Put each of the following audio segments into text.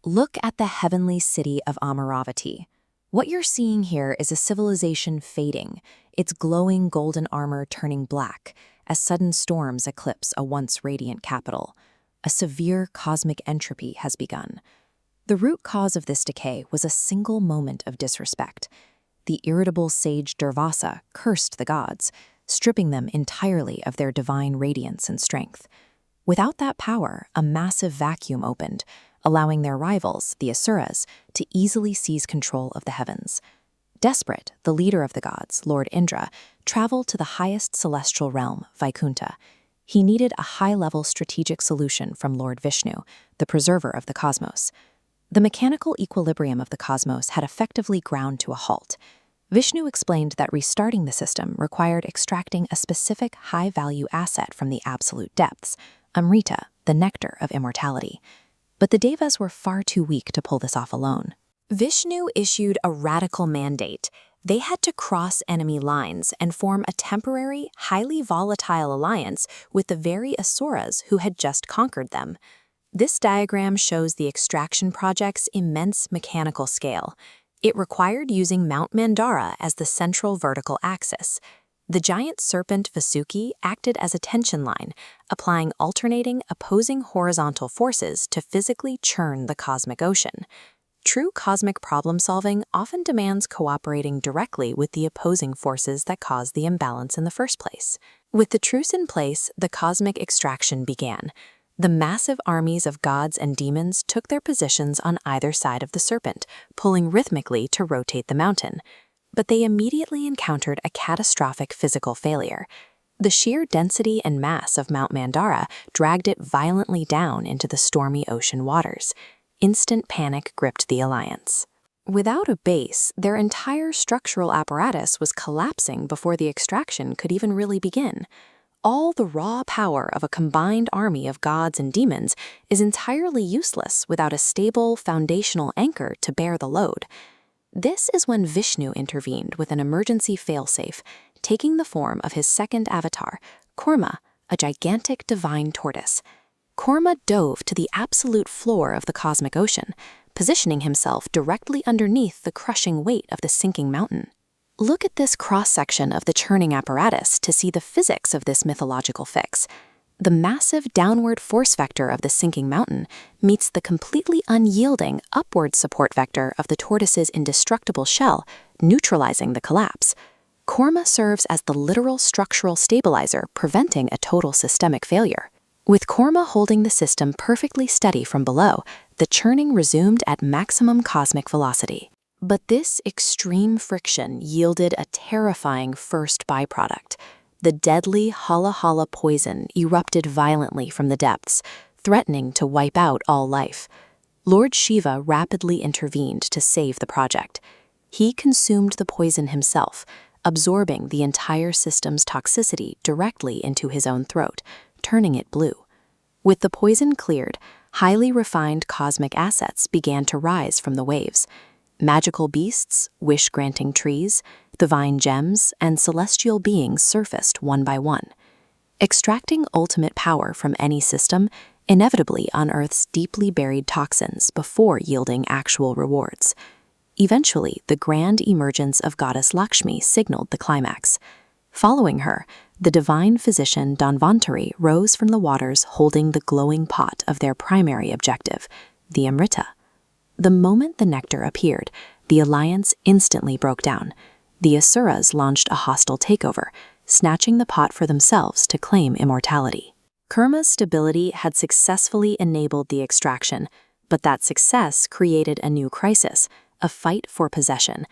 Look at the heavenly city of Amaravati. What you're seeing here is a civilization fading, its glowing golden armor turning black as sudden storms eclipse a once radiant capital. A severe cosmic entropy has begun. The root cause of this decay was a single moment of disrespect. The irritable sage Durvasa cursed the gods, stripping them entirely of their divine radiance and strength. Without that power, a massive vacuum opened, allowing their rivals, the Asuras, to easily seize control of the heavens. Desperate, the leader of the gods, Lord Indra, traveled to the highest celestial realm, Vaikunta. He needed a high-level strategic solution from Lord Vishnu, the preserver of the cosmos. The mechanical equilibrium of the cosmos had effectively ground to a halt. Vishnu explained that restarting the system required extracting a specific high-value asset from the absolute depths, Amrita, the nectar of immortality. But the Devas were far too weak to pull this off alone. Vishnu issued a radical mandate. They had to cross enemy lines and form a temporary, highly volatile alliance with the very Asuras who had just conquered them. This diagram shows the extraction project's immense mechanical scale. It required using Mount Mandara as the central vertical axis. The giant serpent Vasuki acted as a tension line, applying alternating, opposing horizontal forces to physically churn the cosmic ocean. True cosmic problem-solving often demands cooperating directly with the opposing forces that cause the imbalance in the first place. With the truce in place, the cosmic extraction began. The massive armies of gods and demons took their positions on either side of the serpent, pulling rhythmically to rotate the mountain. But they immediately encountered a catastrophic physical failure. The sheer density and mass of Mount Mandara dragged it violently down into the stormy ocean waters. Instant panic gripped the alliance. Without a base, their entire structural apparatus was collapsing before the extraction could even really begin. All the raw power of a combined army of gods and demons is entirely useless without a stable, foundational anchor to bear the load. This is when Vishnu intervened with an emergency failsafe, taking the form of his second avatar, Kurma, a gigantic divine tortoise. Kurma dove to the absolute floor of the cosmic ocean, positioning himself directly underneath the crushing weight of the sinking mountain. Look at this cross-section of the churning apparatus to see the physics of this mythological fix. The massive downward force vector of the sinking mountain meets the completely unyielding upward support vector of the tortoise's indestructible shell, neutralizing the collapse. Kurma serves as the literal structural stabilizer, preventing a total systemic failure. With Kurma holding the system perfectly steady from below, the churning resumed at maximum cosmic velocity. But this extreme friction yielded a terrifying first byproduct. The deadly Hala Hala poison erupted violently from the depths, threatening to wipe out all life. Lord Shiva rapidly intervened to save the project. He consumed the poison himself, absorbing the entire system's toxicity directly into his own throat, turning it blue. With the poison cleared, highly refined cosmic assets began to rise from the waves. Magical beasts, wish-granting trees, divine gems, and celestial beings surfaced one by one. Extracting ultimate power from any system inevitably unearths deeply buried toxins before yielding actual rewards. Eventually, the grand emergence of goddess Lakshmi signaled the climax. Following her, the divine physician Dhanvantari rose from the waters holding the glowing pot of their primary objective, the Amrita. The moment the nectar appeared, the alliance instantly broke down. The Asuras launched a hostile takeover, snatching the pot for themselves to claim immortality. Kurma's stability had successfully enabled the extraction, but that success created a new crisis, a fight for possession.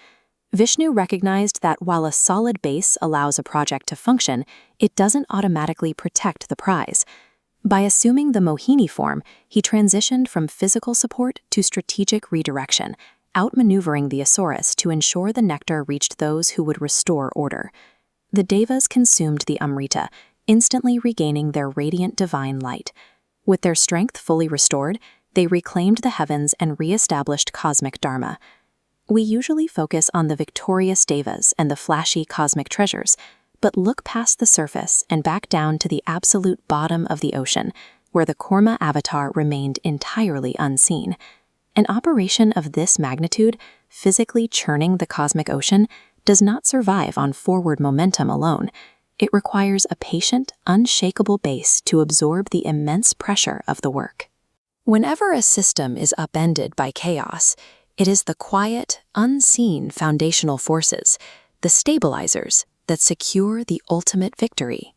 Vishnu recognized that while a solid base allows a project to function, it doesn't automatically protect the prize. By assuming the Mohini form, he transitioned from physical support to strategic redirection, outmaneuvering the Asuras to ensure the nectar reached those who would restore order. The Devas consumed the Amrita, instantly regaining their radiant divine light. With their strength fully restored, they reclaimed the heavens and re-established cosmic dharma. We usually focus on the victorious Devas and the flashy cosmic treasures, but look past the surface and back down to the absolute bottom of the ocean, where the Kurma avatar remained entirely unseen. An operation of this magnitude, physically churning the cosmic ocean, does not survive on forward momentum alone. It requires a patient, unshakable base to absorb the immense pressure of the work. Whenever a system is upended by chaos, it is the quiet, unseen foundational forces, the stabilizers, that secure the ultimate victory.